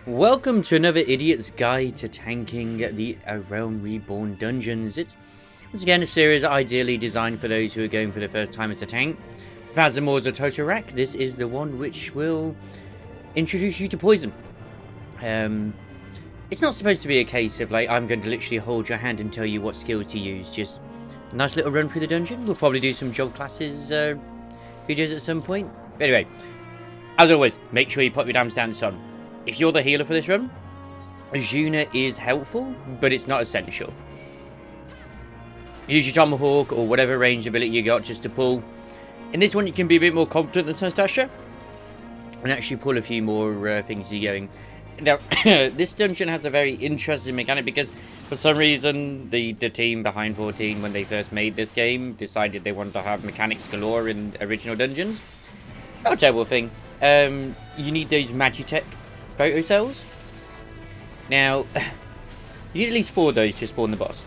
Welcome to another Idiot's Guide to Tanking the Realm Reborn Dungeons. It's, once again, a series ideally designed for those who are going for the first time as a tank. If as the Maws or Toto-Rak, this is the one which will introduce you to poison. It's not supposed to be a case of, like, I'm going to literally hold your hand and tell you what skills to use. Just a nice little run through the dungeon. We'll probably do some job classes videos at some point. But anyway, as always, make sure you pop your damn stance on. If you're the healer for this run, Juna is helpful, but it's not essential. Use your Tomahawk or whatever range ability you got just to pull. In this one, you can be a bit more confident than Suntasha and actually pull a few more things you're going. Now, this dungeon has a very interesting mechanic because for some reason the team behind 14, when they first made this game, decided they wanted to have mechanics galore in original dungeons. It's not a terrible thing. You need those Magitech photo cells. Now, you need at least 4 of those to spawn the boss.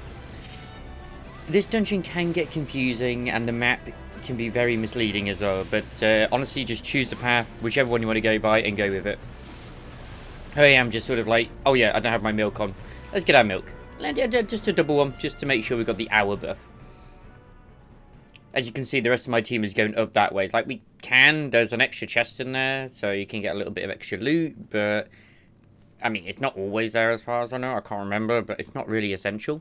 This dungeon can get confusing and the map can be very misleading as well, but honestly just choose the path, whichever one you want to go by, and go with it. Here I am just sort of like, oh yeah, I don't have my milk on. Let's get our milk. Just a double one, just to make sure we've got the hour buff. As you can see, the rest of my team is going up that way. It's like we can. There's an extra chest in there, so you can get a little bit of extra loot. But, I mean, it's not always there as far as I know. I can't remember, but it's not really essential.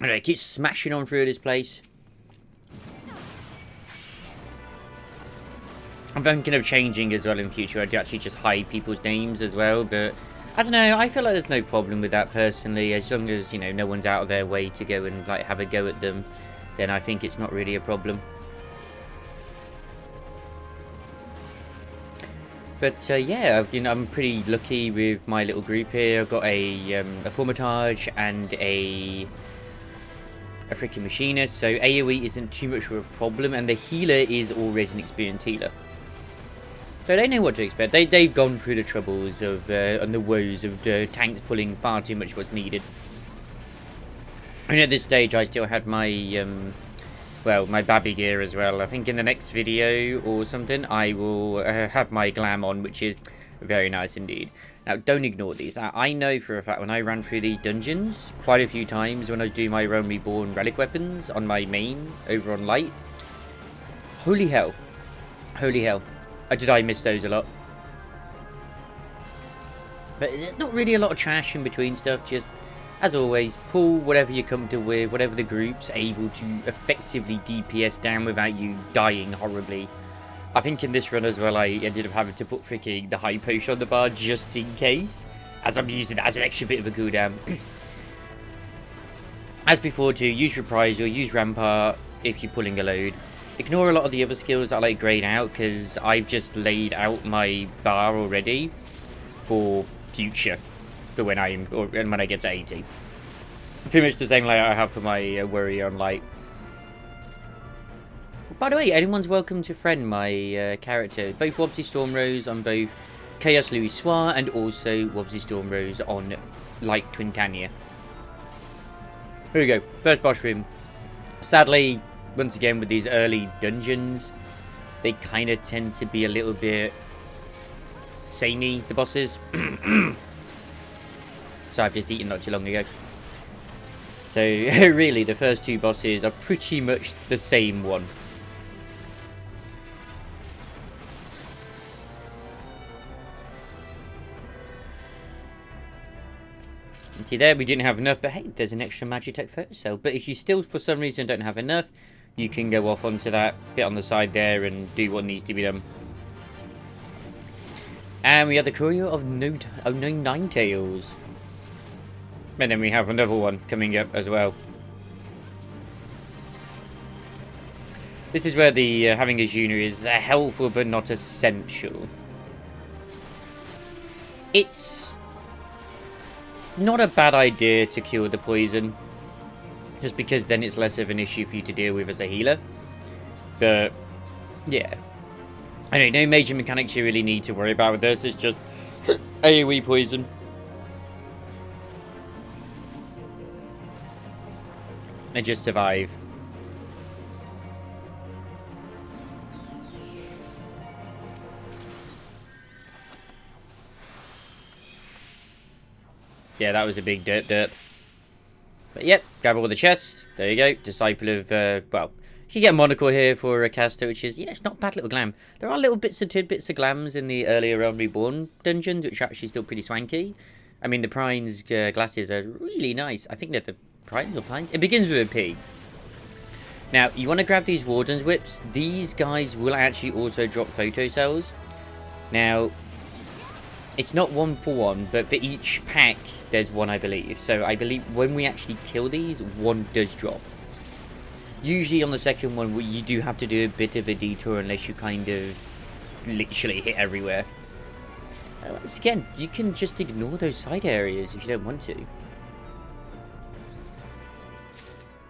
Anyway, keep smashing on through this place. I'm thinking of changing as well in future. I do actually just hide people's names as well, but I don't know, I feel like there's no problem with that personally, as long as, you know, no one's out of their way to go and, like, have a go at them, then I think it's not really a problem. But, yeah, you know, I'm pretty lucky with my little group here. I've got a Formatage and a freaking Machinist, so AoE isn't too much of a problem, and the healer is already an experienced healer. So they know what to expect. They've gone through the troubles of and the woes of tanks pulling far too much what's needed. And at this stage, I still had my well, my babby gear as well. I think in the next video or something, I will have my glam on, which is very nice indeed. Now, don't ignore these. I know for a fact when I ran through these dungeons quite a few times when I was doing my Realm Reborn relic weapons on my main over on light. Holy hell! Holy hell! Did I miss those a lot? But there's not really a lot of trash in between stuff. Just, as always, pull whatever you're comfortable with, whatever the group's able to effectively DPS down without you dying horribly. I think in this run as well, I ended up having to put freaking the high potion on the bar just in case, as I'm using it as an extra bit of a cooldown. As before too, use Reprisal, use Rampart if you're pulling a load. Ignore a lot of the other skills that I like grayed out, because I've just laid out my bar already for future, for when I get to 80. Pretty much the same layout I have for my Worry on Light. By the way, anyone's welcome to friend my character. Both Wobbsy Stormrose on both Chaos Louis Soir and also Wobbsy Stormrose on Light Twin Tanya. Here we go, first boss room. Sadly, once again with these early dungeons, they kind of tend to be a little bit samey, the bosses. So I've just eaten not too long ago. So really the first 2 bosses are pretty much the same one. And see there, we didn't have enough, but hey, there's an extra Magitech photo cell. But if you still for some reason don't have enough, you can go off onto that bit on the side there and do what needs to be done. And we have the Courier of No Ninetales. And then we have another one coming up as well. This is where the having a Junior is helpful but not essential. It's not a bad idea to cure the poison, just because then it's less of an issue for you to deal with as a healer. But, yeah. Anyway, no major mechanics you really need to worry about with this. It's just AoE poison. And just survive. Yeah, that was a big derp. But yep, grab all the chests. There you go. Disciple of, well, you can get a monocle here for a caster, which is, it's not bad little glam. There are little bits of tidbits of glams in the earlier Realm Reborn dungeons, which are actually still pretty swanky. I mean, the Prine's glasses are really nice. I think they're the Prine's or Pines. It begins with a P. Now, you want to grab these Warden's Whips. These guys will actually also drop photo cells. Now, it's not 1-for-1, but for each pack, there's one, I believe. So I believe when we actually kill these, one does drop. Usually on the second one, you do have to do a bit of a detour unless you kind of literally hit everywhere. Once again, you can just ignore those side areas if you don't want to.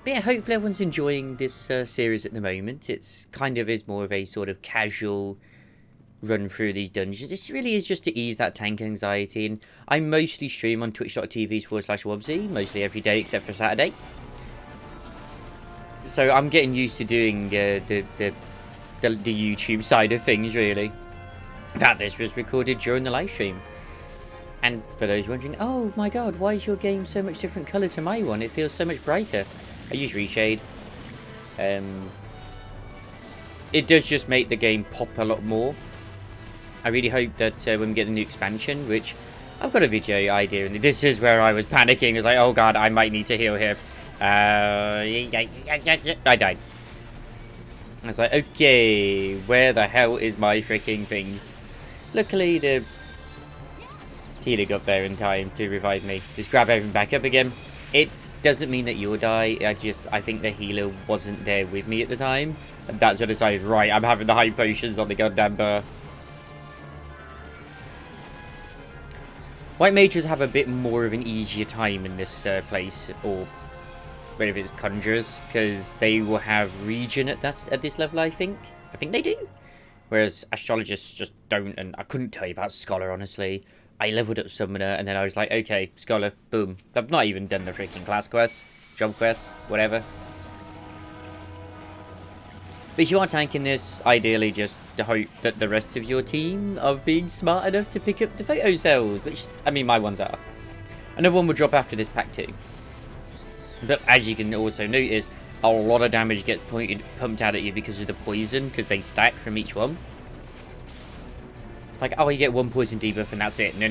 But yeah, hopefully everyone's enjoying this series at the moment. It's kind of is more of a sort of casual run through these dungeons. This really is just to ease that tank anxiety. And I mostly stream on twitch.tv/Wobsy, mostly every day except for Saturday. So I'm getting used to doing the YouTube side of things, really. In fact, this was recorded during the live stream. And for those wondering, oh my god, why is your game so much different colour to my one? It feels so much brighter. I use Reshade. It does just make the game pop a lot more. I really hope that when we get the new expansion, which I've got a video idea, and this is where I was panicking. I was like, oh god, I might need to heal here. I died. I was like, okay, where the hell is my freaking thing? Luckily, the healer got there in time to revive me. Just grab everything back up again. It doesn't mean that you'll die. I think the healer wasn't there with me at the time. And that's when I decided, right, I'm having the high potions on the goddamn bar. White mages have a bit more of an easier time in this place, or whether it's conjurers, because they will have regen at this level, I think. I think they do. Whereas astrologists just don't, and I couldn't tell you about Scholar, honestly. I leveled up Summoner, and then I was like, okay, Scholar, boom. I've not even done the freaking class quests, job quests, whatever. But if you are tanking this, ideally just to hope that the rest of your team are being smart enough to pick up the photo cells, which, I mean, my ones are. Another one will drop after this pack too. But as you can also notice, a lot of damage gets pumped out at you because of the poison, because they stack from each one. It's like, oh, you get one poison debuff and that's it. No.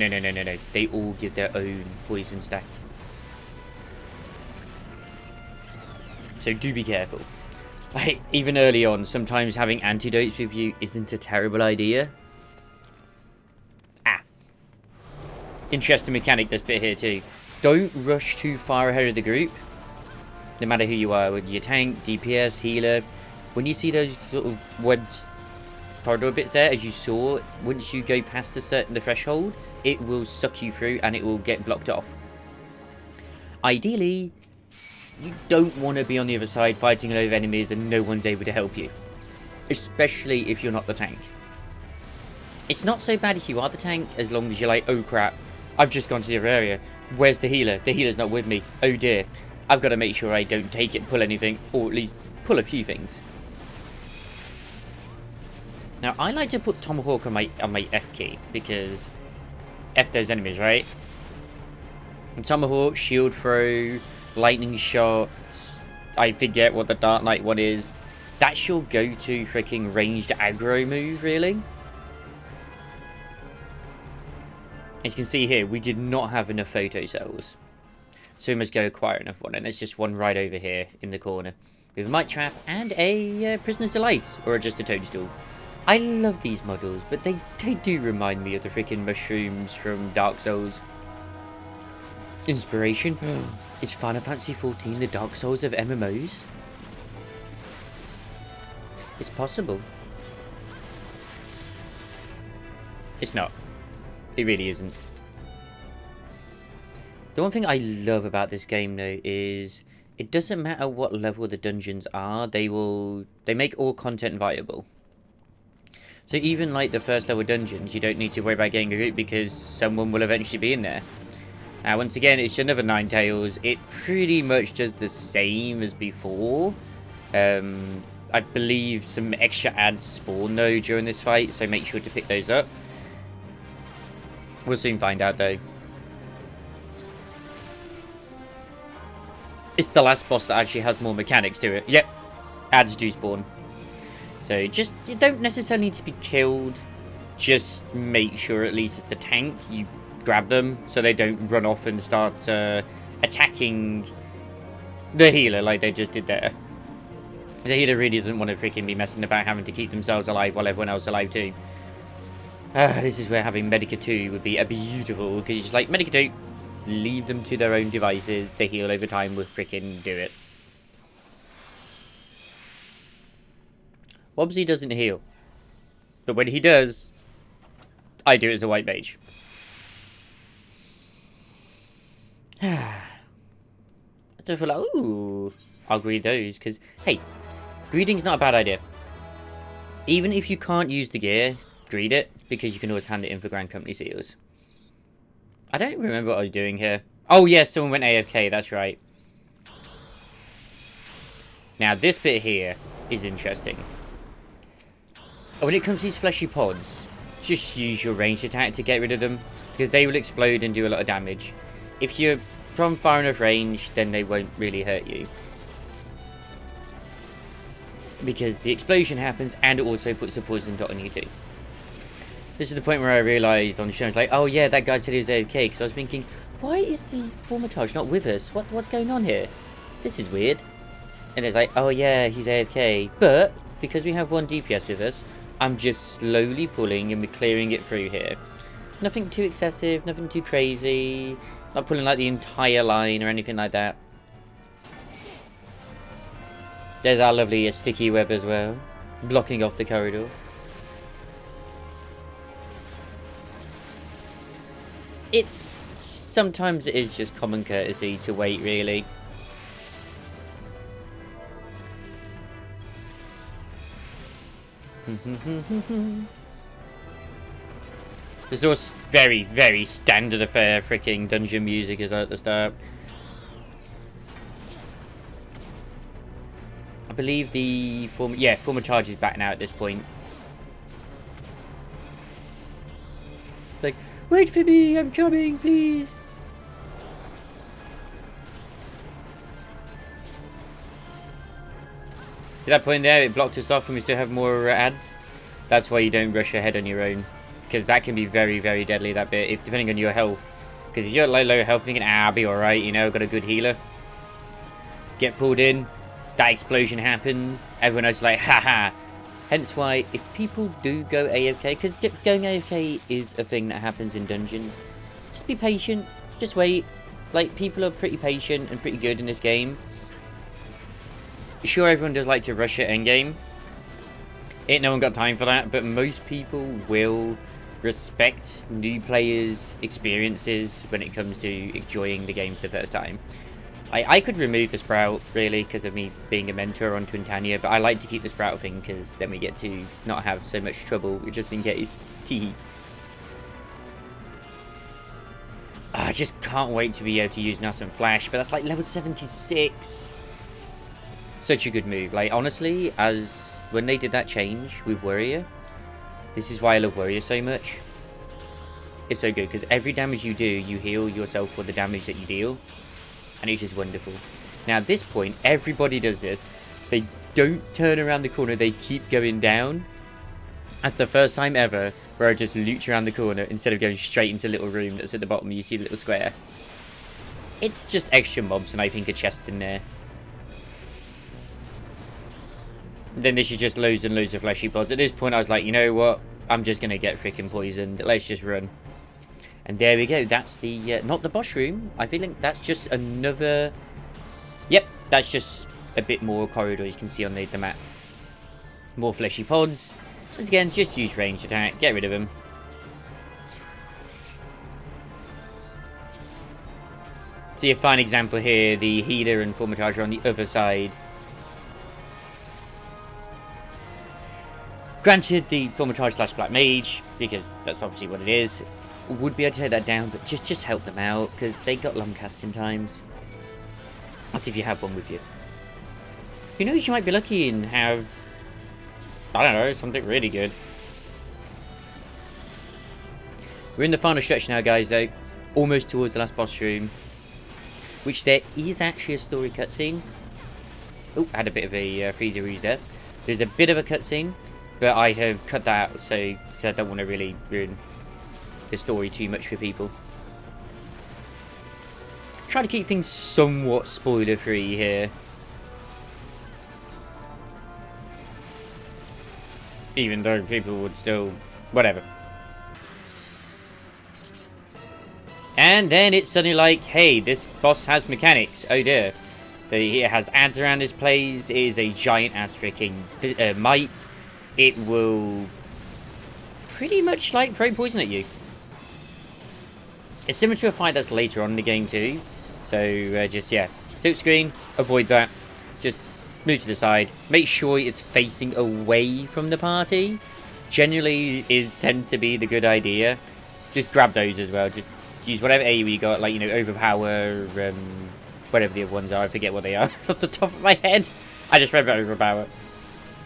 They all give their own poison stack. So do be careful. Like, even early on, sometimes having antidotes with you isn't a terrible idea. Interesting mechanic, this bit here too. Don't rush too far ahead of the group. No matter who you are, whether you're tank, DPS, healer. When you see those sort of webbed corridor bits there, as you saw, once you go past the threshold, it will suck you through and it will get blocked off. Ideally, you don't want to be on the other side fighting a load of enemies and no one's able to help you. Especially if you're not the tank. It's not so bad if you are the tank, as long as you're like, oh crap, I've just gone to the other area. Where's the healer? The healer's not with me. Oh dear. I've got to make sure I don't take it, pull anything, or at least pull a few things. Now, I like to put Tomahawk on my F key, because F those enemies, right? And Tomahawk, shield throw, lightning shots, I forget what the Dark Knight one is. That's your go-to freaking ranged aggro move, really. As you can see here, we did not have enough photo cells. So we must go acquire enough one, and there's just one right over here in the corner. With a Might Trap and a Prisoner's Delight, or just a Toadstool. I love these models, but they do remind me of the freaking mushrooms from Dark Souls. Inspiration? Is Final Fantasy XIV the Dark Souls of MMOs? It's possible. It's not. It really isn't. The one thing I love about this game, though, is it doesn't matter what level the dungeons are, they make all content viable. So even like the first level dungeons, you don't need to worry about getting a group because someone will eventually be in there. Now, once again, it's another Ninetales. It pretty much does the same as before. I believe some extra ads spawn, though, during this fight, so make sure to pick those up. We'll soon find out, though. It's the last boss that actually has more mechanics to it. Yep, ads do spawn. So just, you don't necessarily need to be killed. Just make sure at least as the tank, you grab them so they don't run off and start attacking the healer like they just did there. The healer really doesn't want to freaking be messing about having to keep themselves alive while everyone else is alive too. This is where having Medica 2 would be a beautiful, because you're just like, Medica 2, leave them to their own devices, they heal over time, we'll freaking do it. Wobbsy doesn't heal. But when he does, I do it as a white mage. I don't feel like, ooh, I'll greed those, because, hey, greeding's not a bad idea. Even if you can't use the gear, greed it, because you can always hand it in for Grand Company seals. I don't remember what I was doing here. Oh, yeah, someone went AFK, that's right. Now, this bit here is interesting. When it comes to these fleshy pods, just use your ranged attack to get rid of them, because they will explode and do a lot of damage. If you're from far enough range, then they won't really hurt you. Because the explosion happens, and it also puts a poison dot on you too. This is the point where I realised on the show, I was like, oh yeah, that guy said he was AFK, because I was thinking, why is the Formatage not with us? What's going on here? This is weird. And it's like, oh yeah, he's AFK. But, because we have one DPS with us, I'm just slowly pulling and we're clearing it through here. Nothing too excessive, nothing too crazy. Not pulling like the entire line or anything like that. There's our lovely sticky web as well, blocking off the corridor. Sometimes it is just common courtesy to wait, really. There's also very, very standard affair freaking dungeon music is at the start. I believe the former charge is back now at this point. Like, wait for me, I'm coming, please. See that point there? It blocked us off and we still have more ads. That's why you don't rush ahead on your own. Because that can be very, very deadly, that bit, depending on your health. Because if you're at low health, you can, I'll be alright, you know, got a good healer. Get pulled in, that explosion happens, everyone else is like, haha. Hence why, if people do go AFK, because going AFK is a thing that happens in dungeons, just be patient, just wait. Like, people are pretty patient and pretty good in this game. Sure, everyone does like to rush at endgame. Ain't no one got time for that, but most people will respect new players' experiences when it comes to enjoying the game for the first time. I could remove the Sprout, really, because of me being a mentor on Twintania, but I like to keep the Sprout thing, because then we get to not have so much trouble, just in case. Teehee. I just can't wait to be able to use Nas and Flash, but that's like level 76. Such a good move. Like, honestly, as when they did that change with Warrior, this is why I love Warrior so much. It's so good, because every damage you do, you heal yourself for the damage that you deal. And it's just wonderful. Now, at this point, everybody does this. They don't turn around the corner, they keep going down. That's the first time ever where I just loot around the corner instead of going straight into a little room that's at the bottom. You see the little square. It's just extra mobs, and I think a chest in there. Then this is just loads and loads of fleshy pods. At this point, I was like, you know what? I'm just going to get freaking poisoned. Let's just run. And there we go. That's the, not the boss room. I feel like that's just another... Yep, that's just a bit more corridor you can see on the map. More fleshy pods. Once again, just use ranged attack. Get rid of them. See a fine example here. The healer and Formatage are on the other side. Granted, the Formatage / Black Mage, because that's obviously what it is, would be able to take that down, but just help them out, because they got long casting times. That's if you have one with you. Who knows, you might be lucky and have, I don't know, something really good. We're in the final stretch now, guys, though. Almost towards the last boss room. which there is actually a story cutscene. Oh, I had a bit of a freezer rouge there. There's a bit of a cutscene, but I have cut that out, so I don't want to really ruin the story too much for people. Try to keep things somewhat spoiler-free here. Even though people would still... whatever. And then it's suddenly like, hey, this boss has mechanics. Oh dear. He has ads around his place. It is a giant-ass freaking mite. It will pretty much like throw poison at you. It's similar to a fight that's later on in the game too. So just, yeah. Silk screen, avoid that. Just move to the side. Make sure it's facing away from the party. Generally, tend to be the good idea. Just grab those as well. Just use whatever AoE you got, like, you know, overpower, whatever the other ones are. I forget what they are off the top of my head. I just remember overpower.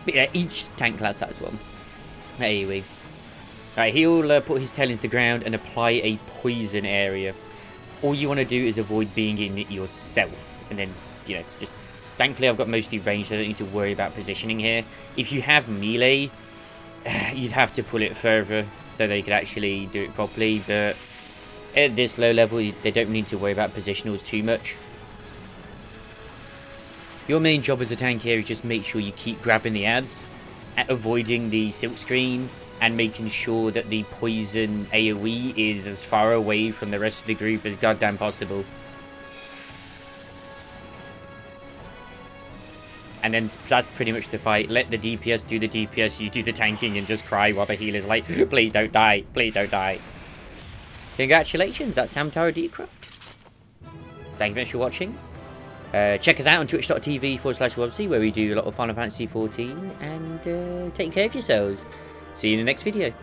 But yeah, each tank class has one. AoE. Alright, he'll put his tail into the ground and apply a poison area. All you want to do is avoid being in it yourself. And then, you know, just... Thankfully, I've got mostly range, so I don't need to worry about positioning here. If you have melee, you'd have to pull it further so they could actually do it properly. But at this low level, they don't need to worry about positionals too much. Your main job as a tank here is just make sure you keep grabbing the ads, avoiding the silk screen, and making sure that the poison AoE is as far away from the rest of the group as goddamn possible. And then that's pretty much the fight. Let the DPS do the DPS, you do the tanking, and just cry while the healer's like, please don't die, please don't die. Congratulations, that's Hamtaro Decraft. Thank you very much for watching. Check us out on twitch.tv/wubsy, where we do a lot of Final Fantasy XIV, and take care of yourselves. See you in the next video.